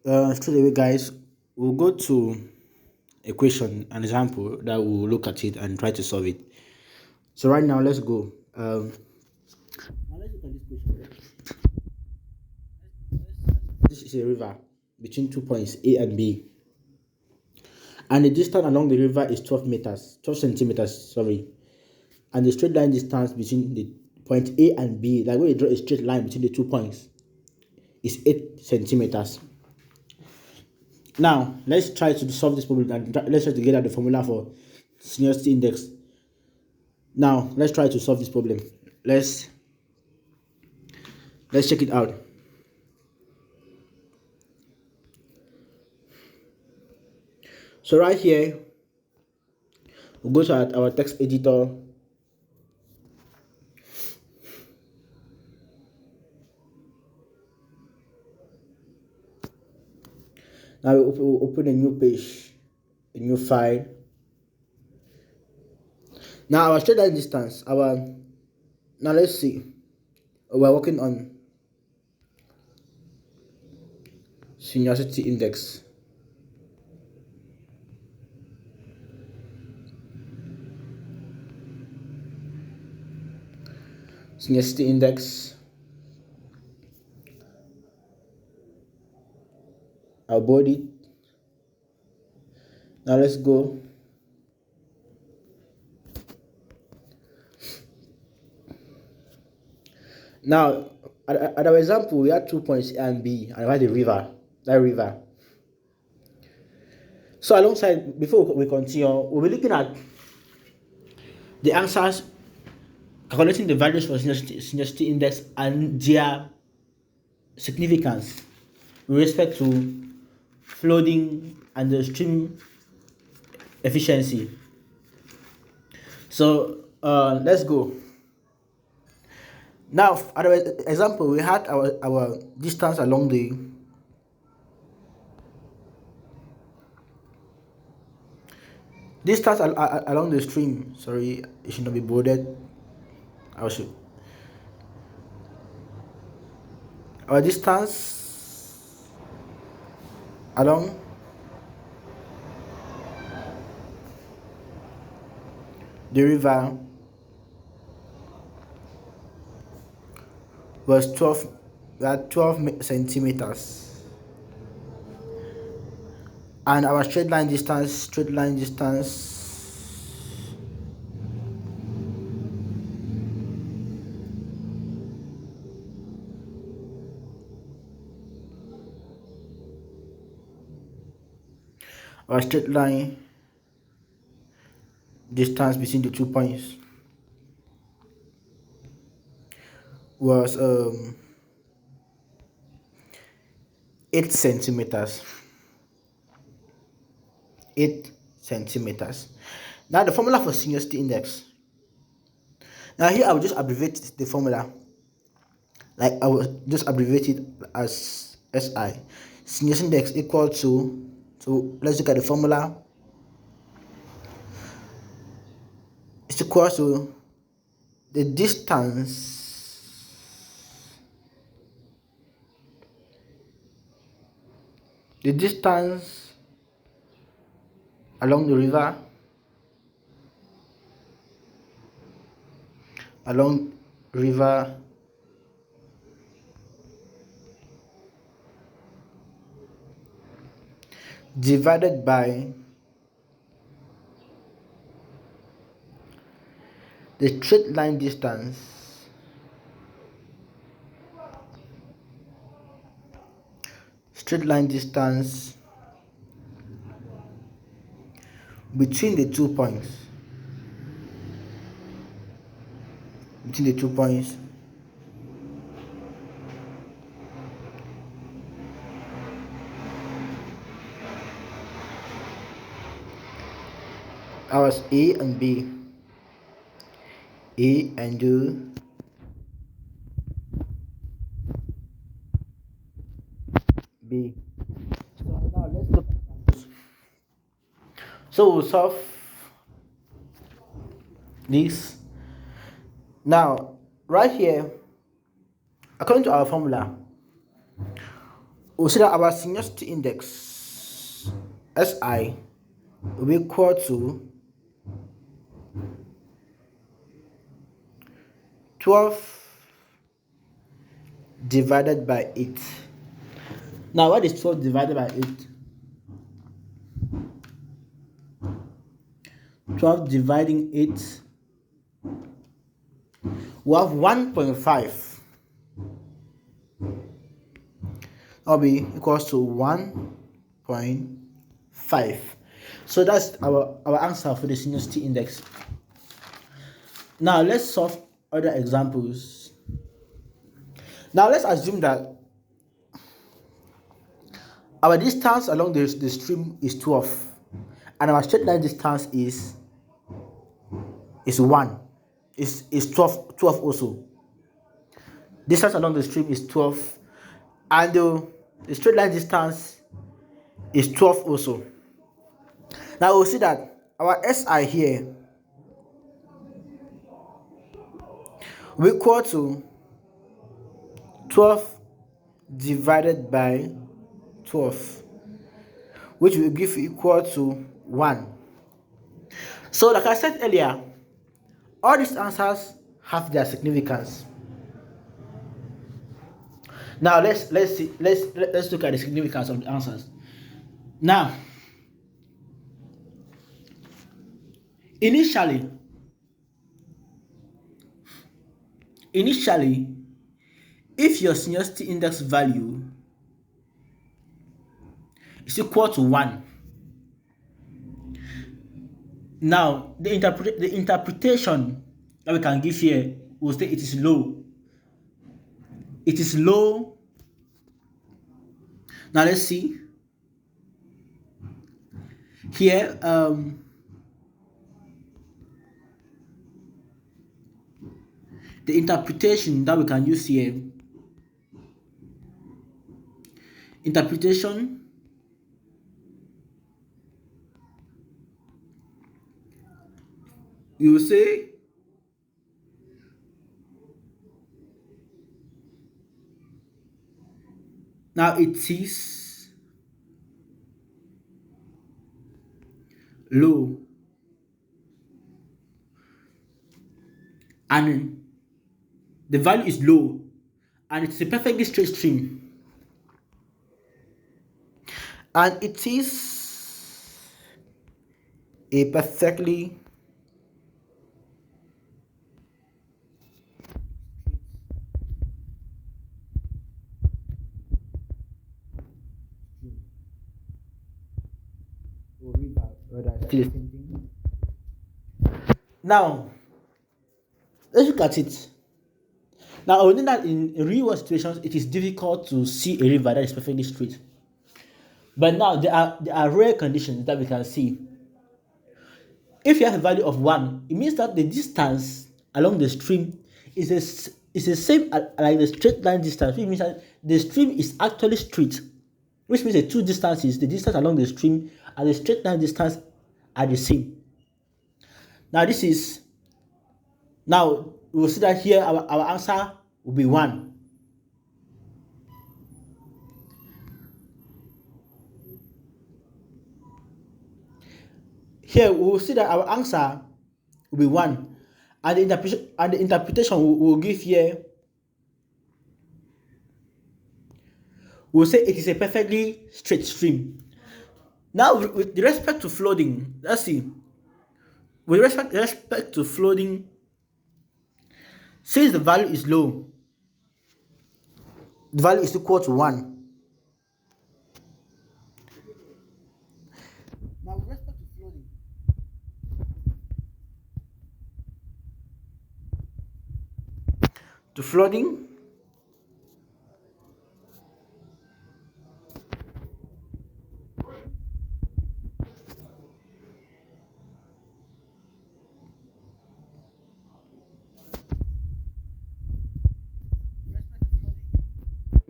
Straight away, guys, we'll go to a question, an example that we'll look at it and try to solve it. So right now, let's go. Now let's look at this question. This is a river between 2 points A and B, and the distance along the river is 12 meters, 12 centimeters. Sorry, and the straight line distance between the point A and B, like when you draw a straight line between the 2 points, is 8 centimeters. Now, let's try to solve this problem and let's try to get out the formula for sinuosity index. Now, let's try to solve this problem. Let's check it out. So right here, we'll go to our text editor. Now we'll open a new page, a new file. Now our straight line distance, now let's see. We're working on sinuosity index. Sinuosity index. I'll board it. Now let's go. Now, at our example, we had 2 points A and B, and we had that river. So alongside, before we continue, we'll be looking at the answers, calculating the values for sinuosity index and their significance with respect to flooding and the stream efficiency. So let's go. Now, at our example, we had our distance along the along the stream. Sorry, it should not be bolded. Our distance along the river was 12 centimeters, and our straight line distance our straight line distance between the 2 points was 8 centimeters. 8 centimeters. Now the formula for sinuosity index. Now here I will just abbreviate the formula. Like I will just abbreviate it as SI. Sinuosity index equal to, so let's look at the formula. It's equal to the distance along the river divided by the straight line distance between the 2 points. Ours A and B. A and B. So now let's look at this. So we'll solve this. Now, right here, according to our formula, we'll see that our sinuosity index SI will be equal to 12 divided by 8. Now, what is 12 divided by 8? 12 dividing 8, we have 1.5. That will be equals to 1.5. So that's our answer for the sinuosity index. Now let's solve other examples. Now let's assume that our distance along the stream is 12 and our straight line distance is 1. Is 12 also. Distance along the stream is 12 and the straight line distance is 12 also. Now we'll see that our SI here will equal to 12 divided by 12, which will give equal to 1. So like I said earlier, all these answers have their significance. Now let's look at the significance of the answers. Now, initially, if your sinuosity index value is equal to 1, now the interpretation that we can give here will say it is low. It is low. Now let's see. Here, the interpretation that we can use here. Interpretation you will say now it is low and the value is low and it's a perfectly straight stream and it is a perfectly now let's look at it. Now we know that in real world situations it is difficult to see a river that is perfectly straight, but now there are rare conditions that we can see. If you have a value of 1, it means that the distance along the stream is the same like the straight line distance, which means that the stream is actually straight, which means the two distances, the distance along the stream and the straight line distance, are the same. Now we'll see that here our answer will be 1. Here we will see that our answer will be 1, and the interpretation will give here. We'll say it is a perfectly straight stream. Now, with respect to flooding, let's see. With respect to flooding, since the value is low, the value is equal to 1. Now, with respect to flooding,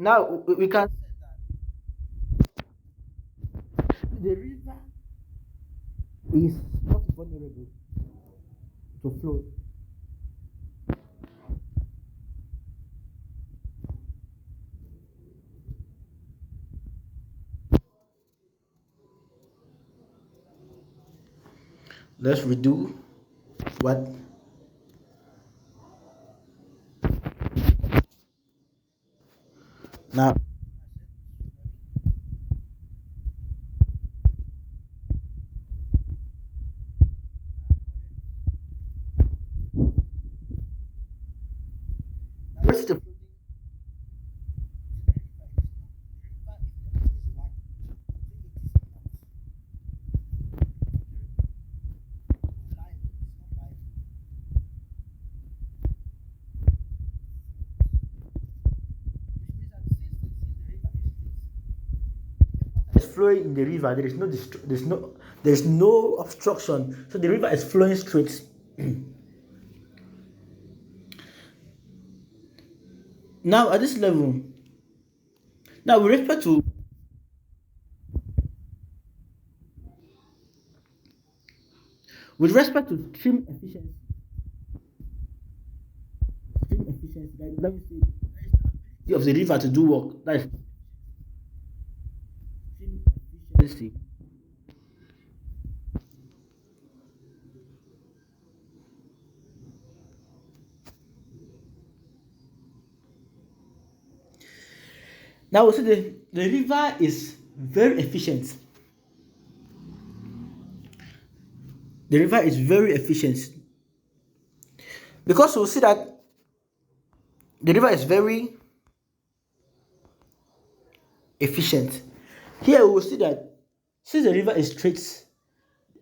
now we can say that the river is not vulnerable to flood. Let's redo what. Now, what's the is flowing in the river? There is no obstruction, so the river is flowing straight. Now at this level, now with respect to stream efficiency, like, let me say, of the river to do work. That is stream efficiency. Now we see the river is very efficient. The river is very efficient because we see that the river is very efficient. Here we will see that since the river is straight,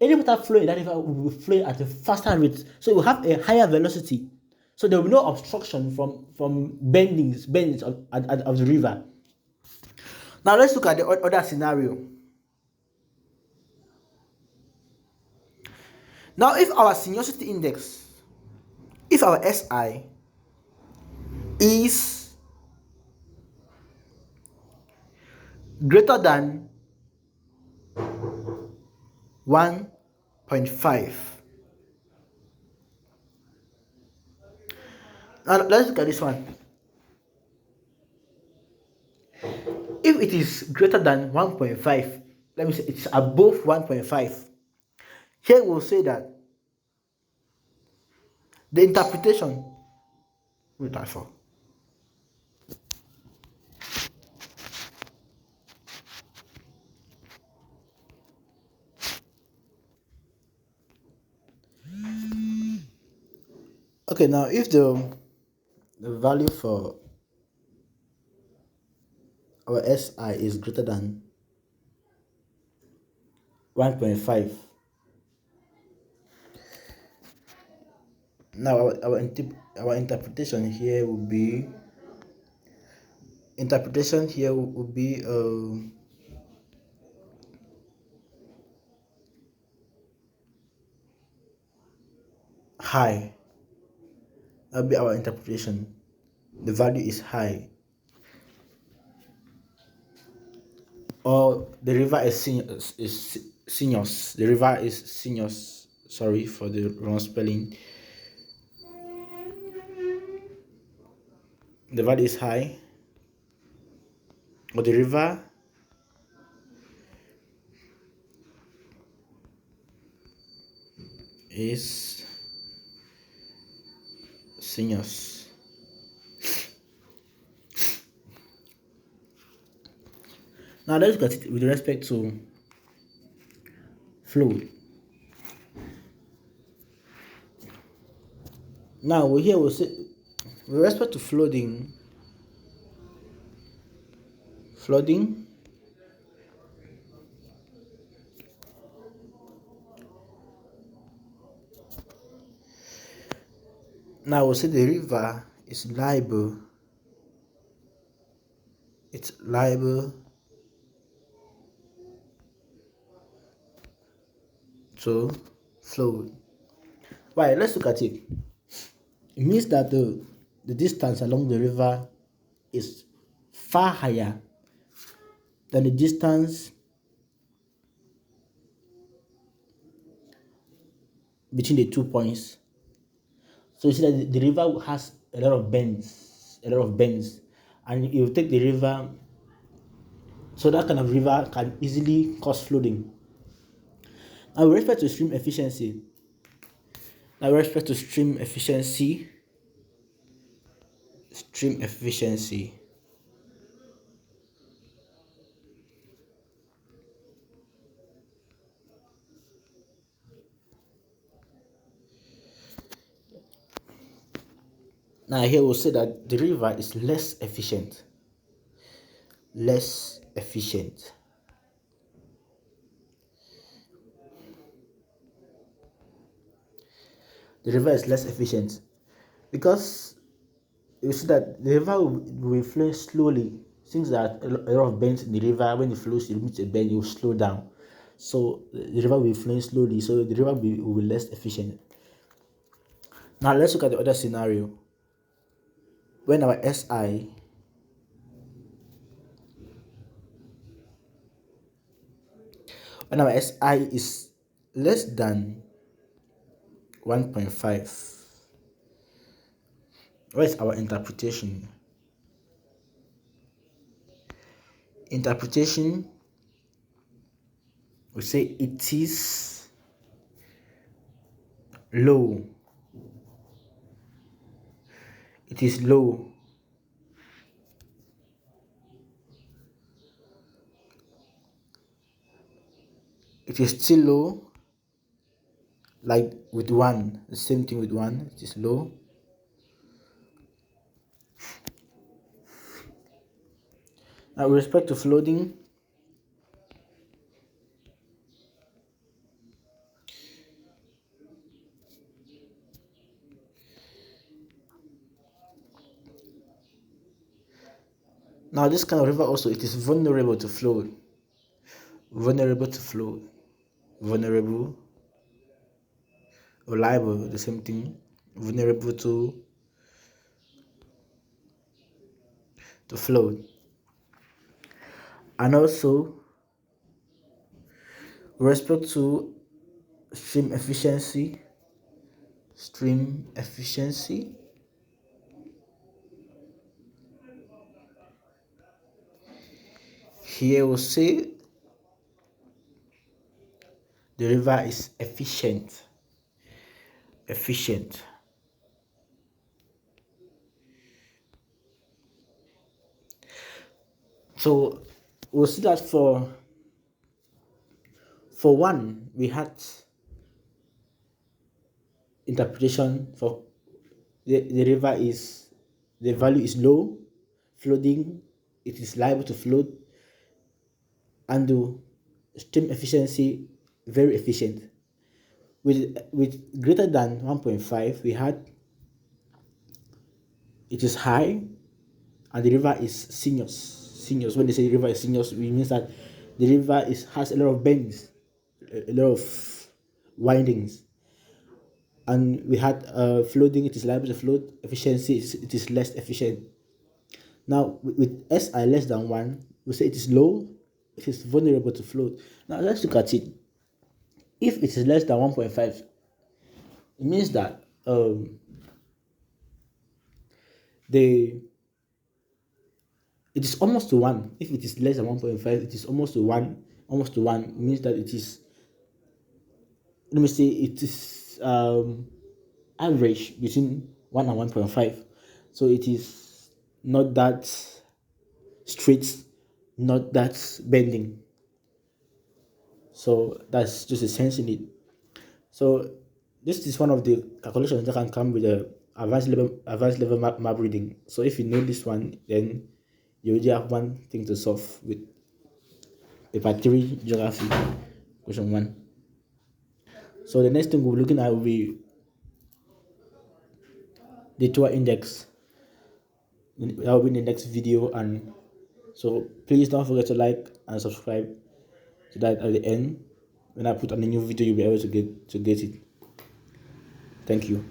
any water flowing in that river will be flowing at a faster rate, so it will have a higher velocity. So there will be no obstruction from bendings of the river. Now let's look at the other scenario. Now if our sinuosity index, if our SI is greater than 1.5. Now let's look at this one. If it is greater than 1.5, let me say it's above 1.5, here we'll say that the interpretation, wait, I for okay, now if the value for our SI is greater than 1.5, now our interpretation here will be high. That'll be our interpretation. The value is high, or the river is sinuous. The river is sinuous. Sorry for the wrong spelling. The value is high, or the river is sinuous. Now let's look at it with respect to flow. Now here we'll say with respect to flooding. Now we'll say the river is liable. It's liable to flow. Why? Let's look at it. It means that the distance along the river is far higher than the distance between the 2 points. So you see that the river has a lot of bends, and you take the river. So that kind of river can easily cause flooding. Now, with respect to stream efficiency, now with respect to stream efficiency. Now here we'll say that the river is less efficient. Less efficient. The river is less efficient because you see that the river will flow slowly. Since there are a lot of bends in the river, when it flows, it meets a bend, it will slow down. So the river will be flowing slowly, so the river will be less efficient. Now let's look at the other scenario. When our SI is less than 1.5, what is our interpretation? Interpretation, we say it is low. It is low. It is still low, like with 1, the same thing with 1, it is low. Now with respect to flooding, now this kind of river also, it is vulnerable to flood. Vulnerable to flood. Vulnerable or liable, the same thing. Vulnerable to flood. And also with respect to stream efficiency, here we'll say the river is efficient. So we'll see that for one, we had interpretation for the river is, the value is low, flooding, it is liable to flood, and the stream efficiency very efficient. With greater than 1.5, we had it is high, and the river is sinuous. When they say the river is sinuous, it means that the river has a lot of bends, a lot of windings. And we had flooding, it is liable to flood. Efficiency, it is less efficient. Now with SI less than 1, we say it is low, it is vulnerable to flood. Now let's look at it. If it is less than 1.5, it means that the it is almost to 1. If it is less than 1.5, it is almost to 1. Almost to 1 it means that it is, let me say, it is average between 1 and 1.5. So it is not that straight, not that bending. So that's just a sense in it. So this is one of the calculations that can come with a advanced level map reading. So if you know this one, then you already have one thing to solve with paper 3 geography question 1. So the next thing we'll be looking at will be the tour index. That will be in the next video, and so please don't forget to like and subscribe so that at the end, when I put on a new video, you'll be able to get it. Thank you.